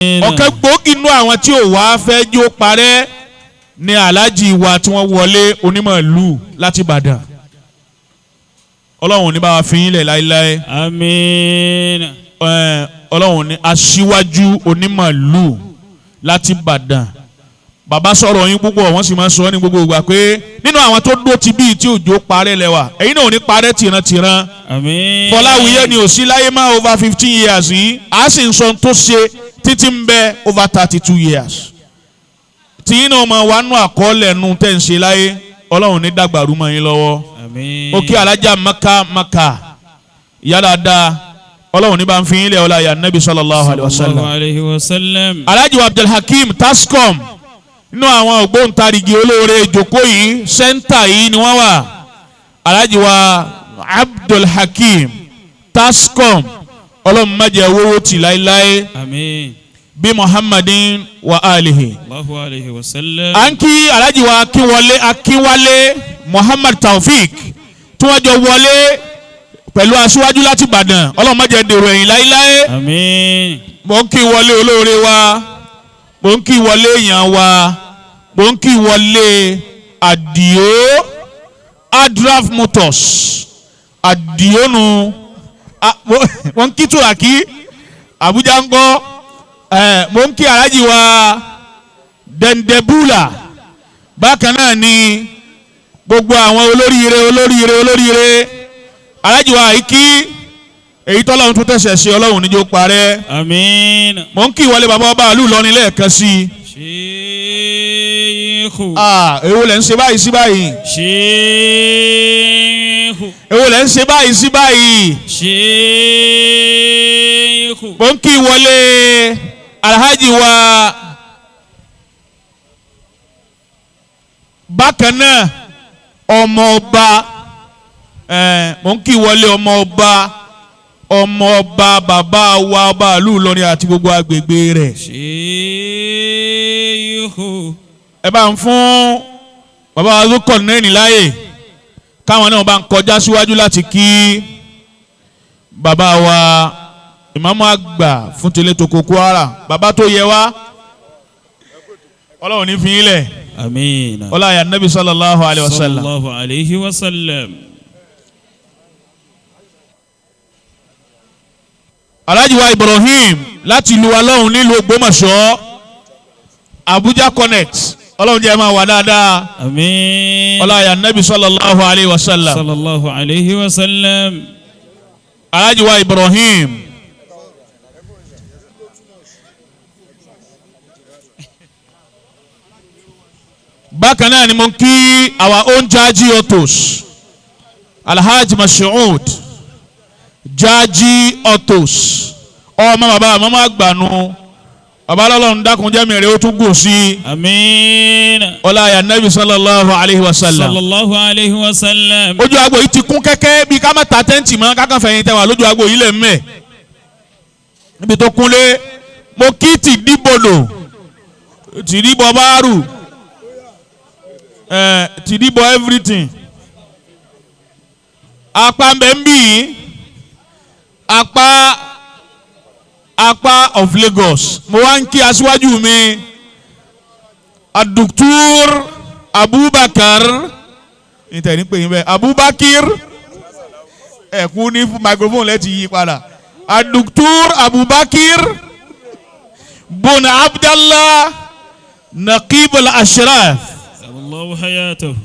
ọ̀kan gbòógì nínú àwọn tí ò wá fẹ́ jó parẹ́ ni aláàjì wa tí wọ́n wọlé onímọ̀lú láti Ìbàdàn. Ọlọ́run ní bá wa fi yín lẹ̀ láéláé. Àmín. Ọlọ́run ní aṣíwájú onímọ̀lú láti Ìbàdàn. Bàbá sọ̀rọ̀ yín púpọ̀ wọ́n sì máa sọ ní gbogbo ìgbà pé nínú àwọn tó dó ti bíi tí òjò parẹ́ lẹ́wà ẹ̀yin náà ò ní parẹ́ tìrantìran. Àmín. Fọláwiyé ni ò sí láyé máa over 15 years yìí a sì ń sọ tó ṣe títí ń bẹ over 32 years. Tí yín náà máa wà nù àkọọ́lẹ̀ nù tẹ̀ ń ṣe láyé Ọlọ́run ní dàgbàrú mọ́ yín lọ́wọ́. Àmín. Ó kí alájà maka ìyá dáadáa Ọlọ́run ní bá ń fi yín lẹ̀ ọlá ya Nabi sallallahu alayhi wa sallam. Alájì wa Abdulhakeem Tascom nínú àwọn ògbóǹtarìgì olóore ìjókòó yìí sẹ́ńtà yìí ni wọ́n wà. Alájì wa Abdulhakeem Tascom Ọlọ́run má jẹ́ owó tì láéláé. Àmín. Bí Muhammadin wa alihi. Allahu alayhi wa sallam. À ń kí alájì wa Akínwálé Muhammad Taofik tí wọ́n jọ wọlé pẹ̀lú aṣíwájú láti Ìbàdàn Ọlọ́run má jẹ́ dèrò ẹ̀yìn láéláé. Àmín. Mo ń kí wọlé olóore wa, mo ń kí wọlé èèyàn wa, mo ń kí wọlé Àdìó Adraff Motors Àdìó nu mo ń kí Tùràkì Àbújá ń gbọ́ mo ń kí alájì wa Dendebula bákan náà ni gbogbo àwọn olóríire alájì wa ìkí èyí tọ́lọ́run tún tẹ̀sẹ̀ sí Ọlọ́run níjó parẹ́. Àmín. Mo ń kí ìwọlé bàbá ọba àlù lọ́ni lẹ́ẹ̀kan sí i. Sheikh. Èwo lẹ̀ ń ṣe báyìí sí báyìí. Sheikh. Èwo lẹ̀ ń ṣe báyìí sí báyìí. Sheikh. Mo ń kí ìwọlé alhaji wa bákan náà ọmọ ọba mo ń kí ìwọlé ọmọ ọba bàbá wa ọba ìlú Ìlọrin àti gbogbo agbègbè rẹ̀. Sheikh. Ẹ bá ń fún bàbá wa lókọ̀ nẹ́ẹ̀nì láàyè káwọn náà bá ń kọjá síwájú láti kí bàbá wa ìmáàmù àgbà fún tẹ̀lé toko Kwara bàbá tó yẹ wá Ọlọ́run ní fi yín lẹ̀. Àmín. Ọlá ya Nabi sallallahu alayhi wa sallam. Sallallahu alayhi wa sallam. Alhaji wa Ibrahim láti ìlú Ọlọ́run nílùú Ògbómọ̀ṣọ́ Abuja Connect Ọlọ́run jẹ́ máa wà dáadáa. Àmín. Ọlá ya Nabi sallallahu alayhi wa sallam. Sallallahu alayhi wa sallam. Alhaji wa Ibrahim bákan náà ni mo ń kí our own Jaji Autos Alhaji Mashood Jaji Autos ọmọ bàbá àmọ́mọ́ àgbànú bàbá lọ́lọ́run dákun jẹ́ mẹ́rẹ̀ ó tún gùn sí. Àmín. Ọlá ya Nabi sallallahu alayhi wa sallam. Sallallahu alayhi wa sallam. Ojú agbo yìí ti kún kẹ́kẹ́ bí ká má ta tẹ́ǹtì mọ́ ká kàn fẹ̀yìn tẹ́wà lójú agbo yìí lẹ̀ mẹ́. Níbi tó kúnlé mo kí ti dìbòlò ti dìbò báárù ti dìbò everything. Apá mbẹ́ ń bì yín apá of Lagos mo wá ń kí aṣíwájú mi Dr. Abubakar nítorí pé yín bẹ́ẹ̀ Abubakar ẹ̀kú ní microphone lẹ́tì yí padà Dr. Abubakar bun Abdallah Naqib al-Ashraf Allahu hayatuhu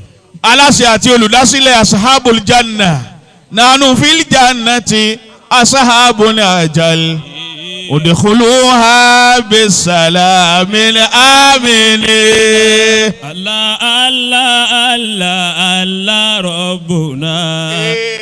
aláṣẹ àti olùdásílẹ̀ Ashabul Janna nanu fil jannati Ashabul ajal udkhuluha bisalamin aminin